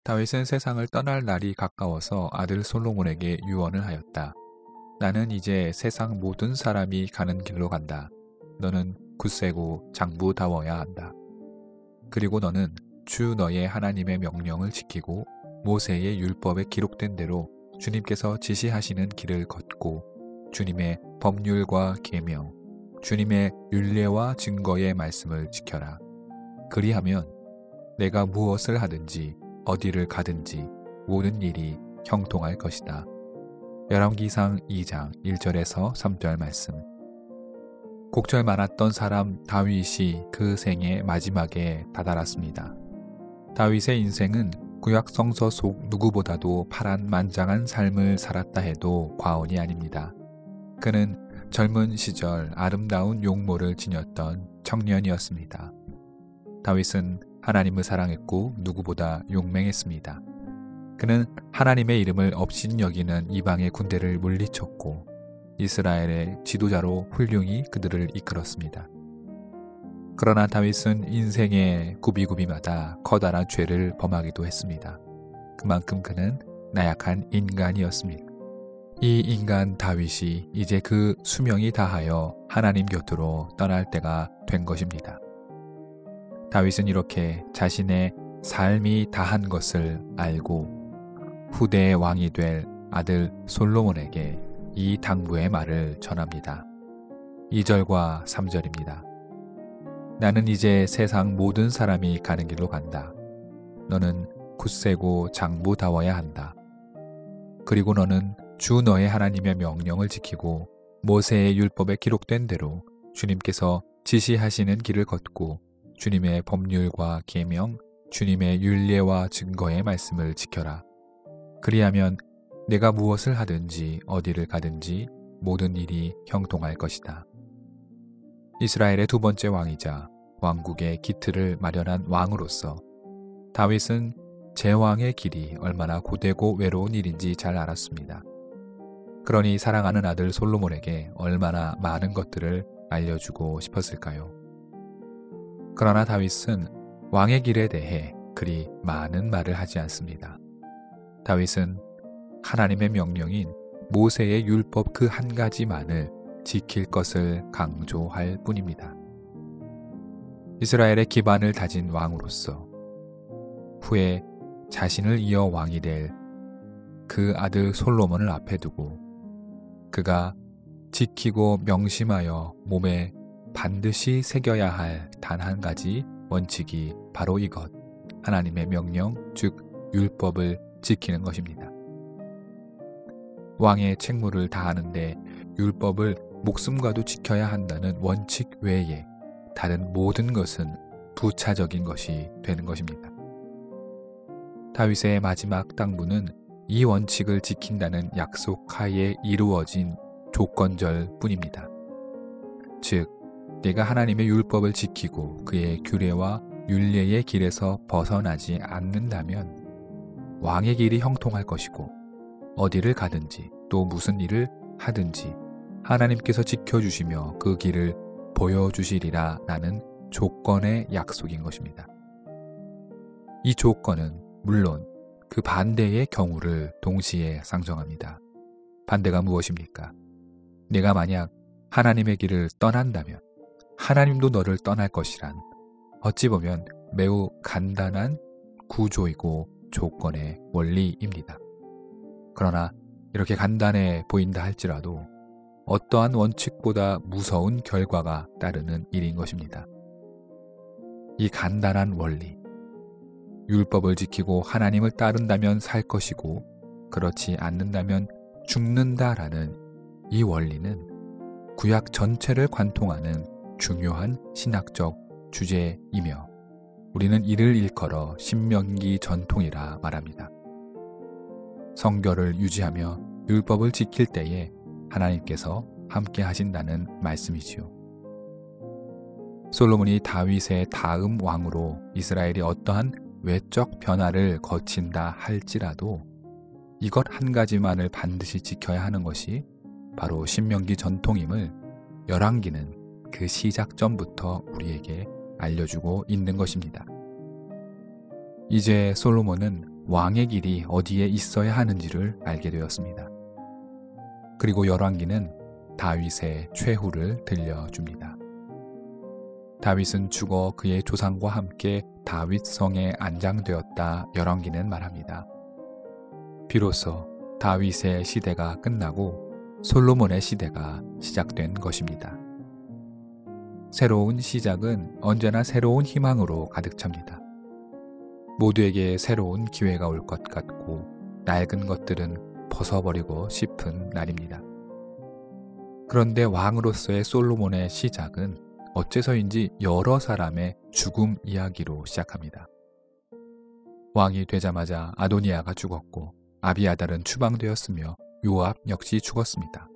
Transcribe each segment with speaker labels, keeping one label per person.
Speaker 1: 다윗은 세상을 떠날 날이 가까워서 아들 솔로몬에게 유언을 하였다. 나는 이제 세상 모든 사람이 가는 길로 간다. 너는 굳세고 장부다워야 한다. 그리고 너는 주 너의 하나님의 명령을 지키고 모세의 율법에 기록된 대로 주님께서 지시하시는 길을 걷고 주님의 법률과 계명, 주님의 율례와 증거의 말씀을 지켜라. 그리하면 내가 무엇을 하든지 어디를 가든지 모든 일이 형통할 것이다. 열왕기상 2장 1절에서 3절 말씀. 곡절 많았던 사람 다윗이 그 생의 마지막에 다다랐습니다. 다윗의 인생은 구약 성서 속 누구보다도 파란만장한 삶을 살았다 해도 과언이 아닙니다. 그는 젊은 시절 아름다운 용모를 지녔던 청년이었습니다. 다윗은 하나님을 사랑했고 누구보다 용맹했습니다. 그는 하나님의 이름을 업신여기는 이방의 군대를 물리쳤고 이스라엘의 지도자로 훌륭히 그들을 이끌었습니다. 그러나 다윗은 인생의 구비구비마다 커다란 죄를 범하기도 했습니다. 그만큼 그는 나약한 인간이었습니다. 이 인간 다윗이 이제 그 수명이 다하여 하나님 곁으로 떠날 때가 된 것입니다. 다윗은 이렇게 자신의 삶이 다한 것을 알고 후대의 왕이 될 아들 솔로몬에게 이 당부의 말을 전합니다. 2절과 3절입니다. 나는 이제 세상 모든 사람이 가는 길로 간다. 너는 굳세고 장부다워야 한다. 그리고 너는 주 너의 하나님의 명령을 지키고 모세의 율법에 기록된 대로 주님께서 지시하시는 길을 걷고 주님의 법률과 계명, 주님의 율례와 증거의 말씀을 지켜라. 그리하면 내가 무엇을 하든지 어디를 가든지 모든 일이 형통할 것이다. 이스라엘의 두 번째 왕이자 왕국의 기틀을 마련한 왕으로서 다윗은 제왕의 길이 얼마나 고되고 외로운 일인지 잘 알았습니다. 그러니 사랑하는 아들 솔로몬에게 얼마나 많은 것들을 알려주고 싶었을까요? 그러나 다윗은 왕의 길에 대해 그리 많은 말을 하지 않습니다. 다윗은 하나님의 명령인 모세의 율법 그 한 가지만을 지킬 것을 강조할 뿐입니다. 이스라엘의 기반을 다진 왕으로서 후에 자신을 이어 왕이 될 그 아들 솔로몬을 앞에 두고 그가 지키고 명심하여 몸에 반드시 새겨야 할 단 한 가지 원칙이 바로 이것, 하나님의 명령, 즉 율법을 지키는 것입니다. 왕의 책무를 다하는데 율법을 목숨과도 지켜야 한다는 원칙 외에 다른 모든 것은 부차적인 것이 되는 것입니다. 다윗의 마지막 당부는 이 원칙을 지킨다는 약속 하에 이루어진 조건절 뿐입니다. 즉, 내가 하나님의 율법을 지키고 그의 규례와 율례의 길에서 벗어나지 않는다면 왕의 길이 형통할 것이고 어디를 가든지 또 무슨 일을 하든지 하나님께서 지켜주시며 그 길을 보여주시리라 라는 조건의 약속인 것입니다. 이 조건은 물론 그 반대의 경우를 동시에 상정합니다. 반대가 무엇입니까? 내가 만약 하나님의 길을 떠난다면 하나님도 너를 떠날 것이란 어찌 보면 매우 간단한 구조이고 조건의 원리입니다. 그러나 이렇게 간단해 보인다 할지라도 어떠한 원칙보다 무서운 결과가 따르는 일인 것입니다. 이 간단한 원리, 율법을 지키고 하나님을 따른다면 살 것이고 그렇지 않는다면 죽는다라는 이 원리는 구약 전체를 관통하는 중요한 신학적 주제이며 우리는 이를 일컬어 신명기 전통이라 말합니다. 성결을 유지하며 율법을 지킬 때에 하나님께서 함께 하신다는 말씀이지요. 솔로몬이 다윗의 다음 왕으로 이스라엘이 어떠한 외적 변화를 거친다 할지라도 이것 한 가지만을 반드시 지켜야 하는 것이 바로 신명기 전통임을 열왕기는 그 시작점부터 우리에게 알려주고 있는 것입니다. 이제 솔로몬은 왕의 길이 어디에 있어야 하는지를 알게 되었습니다. 그리고 열왕기는 다윗의 최후를 들려줍니다. 다윗은 죽어 그의 조상과 함께 다윗성에 안장되었다. 열왕기는 말합니다. 비로소 다윗의 시대가 끝나고 솔로몬의 시대가 시작된 것입니다. 새로운 시작은 언제나 새로운 희망으로 가득 찹니다. 모두에게 새로운 기회가 올 것 같고 낡은 것들은 벗어버리고 싶은 날입니다. 그런데 왕으로서의 솔로몬의 시작은 어째서인지 여러 사람의 죽음 이야기로 시작합니다. 왕이 되자마자 아도니아가 죽었고 아비아달은 추방되었으며 요압 역시 죽었습니다.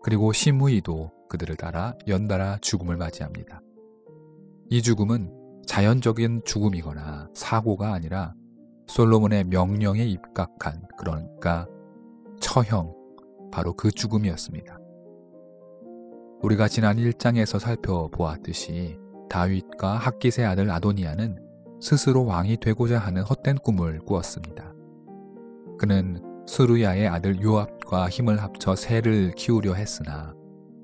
Speaker 1: 그리고 시므이도 그들을 따라 연달아 죽음을 맞이합니다. 이 죽음은 자연적인 죽음이거나 사고가 아니라 솔로몬의 명령에 입각한, 그러니까 처형, 바로 그 죽음이었습니다. 우리가 지난 1장에서 살펴보았듯이 다윗과 핫깃의 아들 아도니아는 스스로 왕이 되고자 하는 헛된 꿈을 꾸었습니다. 그는 스루야의 아들 요압과 힘을 합쳐 세를 키우려 했으나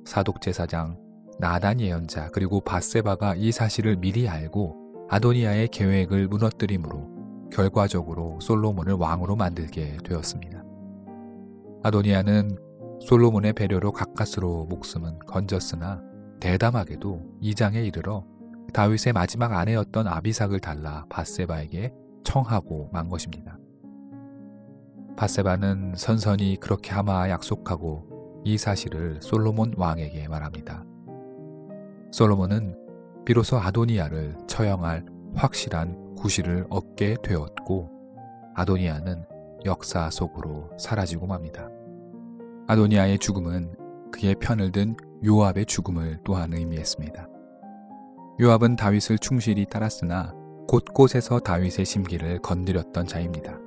Speaker 1: 사독제사장, 나단 예언자 그리고 밧세바가 이 사실을 미리 알고 아도니아의 계획을 무너뜨림으로 결과적으로 솔로몬을 왕으로 만들게 되었습니다. 아도니아는 솔로몬의 배려로 가까스로 목숨은 건졌으나 대담하게도 2장에 이르러 다윗의 마지막 아내였던 아비삭을 달라 밧세바에게 청하고 만 것입니다. 밧세바는 선선히 그렇게 하마 약속하고 이 사실을 솔로몬 왕에게 말합니다. 솔로몬은 비로소 아도니아를 처형할 확실한 구실을 얻게 되었고 아도니아는 역사 속으로 사라지고 맙니다. 아도니아의 죽음은 그의 편을 든 요압의 죽음을 또한 의미했습니다. 요압은 다윗을 충실히 따랐으나 곳곳에서 다윗의 심기를 건드렸던 자입니다.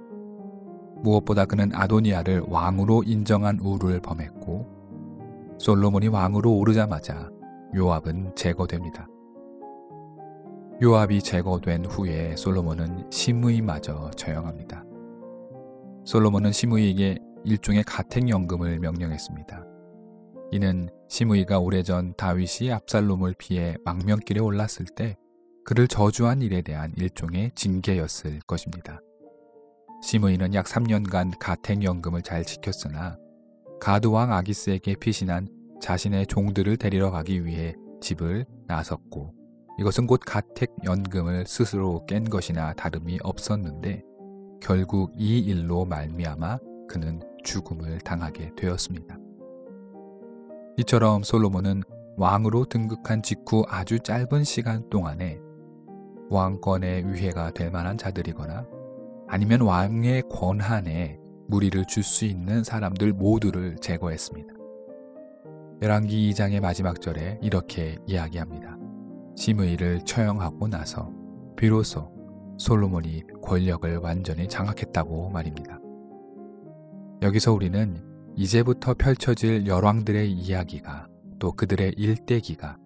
Speaker 1: 무엇보다 그는 아도니아를 왕으로 인정한 우를 범했고 솔로몬이 왕으로 오르자마자 요압은 제거됩니다. 요압이 제거된 후에 솔로몬은 시므이마저 처형합니다. 솔로몬은 시므이에게 일종의 가택연금을 명령했습니다. 이는 시므이가 오래전 다윗이 압살롬을 피해 망명길에 올랐을 때 그를 저주한 일에 대한 일종의 징계였을 것입니다. 시므이는 약 3년간 가택연금을 잘 지켰으나 가드왕 아기스에게 피신한 자신의 종들을 데리러 가기 위해 집을 나섰고 이것은 곧 가택연금을 스스로 깬 것이나 다름이 없었는데 결국 이 일로 말미암아 그는 죽음을 당하게 되었습니다. 이처럼 솔로몬은 왕으로 등극한 직후 아주 짧은 시간 동안에 왕권의 위해가 될 만한 자들이거나 아니면 왕의 권한에 무리를 줄 수 있는 사람들 모두를 제거했습니다. 열왕기 2장의 마지막 절에 이렇게 이야기합니다. 시므이를 처형하고 나서 비로소 솔로몬이 권력을 완전히 장악했다고 말입니다. 여기서 우리는 이제부터 펼쳐질 열왕들의 이야기가 또 그들의 일대기가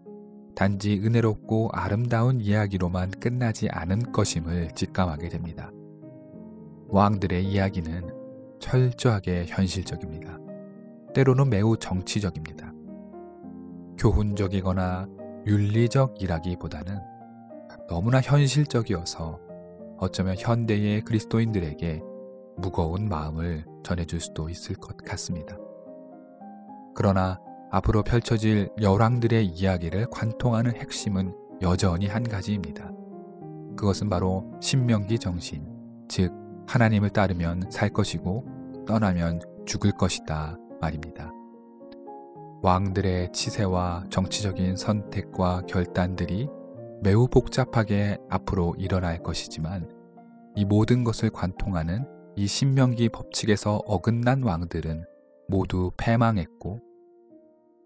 Speaker 1: 단지 은혜롭고 아름다운 이야기로만 끝나지 않은 것임을 직감하게 됩니다. 왕들의 이야기는 철저하게 현실적입니다. 때로는 매우 정치적입니다. 교훈적이거나 윤리적이라기보다는 너무나 현실적이어서 어쩌면 현대의 그리스도인들에게 무거운 마음을 전해줄 수도 있을 것 같습니다. 그러나 앞으로 펼쳐질 열왕들의 이야기를 관통하는 핵심은 여전히 한 가지입니다. 그것은 바로 신명기 정신, 즉 하나님을 따르면 살 것이고 떠나면 죽을 것이다 말입니다. 왕들의 치세와 정치적인 선택과 결단들이 매우 복잡하게 앞으로 일어날 것이지만 이 모든 것을 관통하는 이 신명기 법칙에서 어긋난 왕들은 모두 패망했고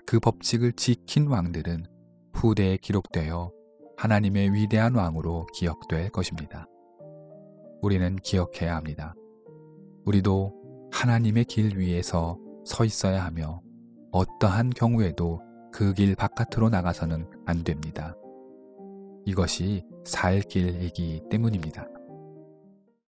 Speaker 1: 그 법칙을 지킨 왕들은 후대에 기록되어 하나님의 위대한 왕으로 기억될 것입니다. 우리는 기억해야 합니다. 우리도 하나님의 길 위에서 서 있어야 하며 어떠한 경우에도 그 길 바깥으로 나가서는 안 됩니다. 이것이 살 길이기 때문입니다.